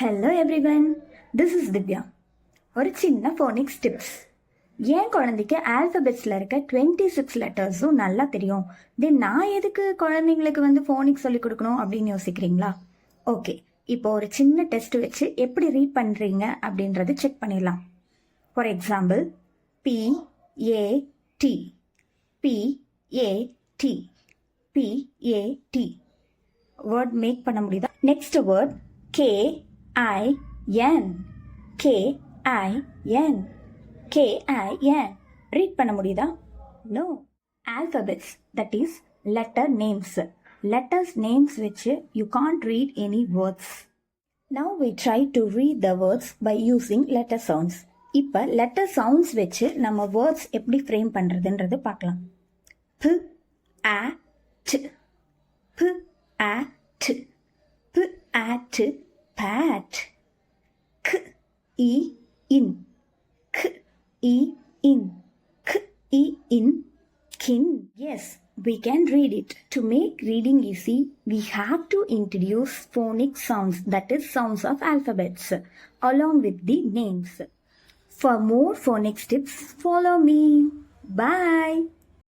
Hello everyone, this is Divya. ஒரு சின்ன Phoenix tips. என் குழந்தைக்கு ஆல்ஃபபெட்ஸில் இருக்க 26 லெட்டர்ஸும் நல்லா தெரியும். தென் நான் எதுக்கு குழந்தைங்களுக்கு ஃபோனிக்ஸ் சொல்லிக் கொடுக்கணும் அப்படின்னு யோசிக்கிறீங்களா? ஓகே, இப்போ ஒரு சின்ன டெஸ்ட் வச்சு எப்படி ரீட் பண்ணுறீங்க அப்படின்றது செக் பண்ணிடலாம். For example, PAT, PAT, PAT word make பண்ண முடியுதா? Next word KIN, KIN, KIN read பண்ண முடியுதா? No. Alphabets, that is letter names. Letters names வச்சு you can't read any words. Now we try to read the words by using letter sounds. இப்போ letter sounds வச்சு நம்ம words எப்படி frame பண்ணுறதுன்றது பார்க்கலாம். P A T, P A T, P A T, pat. K E in, K E in, K E in, kin. Yes, we can read it. To make reading easy, we have to introduce phonic sounds, that is sounds of alphabets, along with the names. For more phonics tips, follow me. Bye.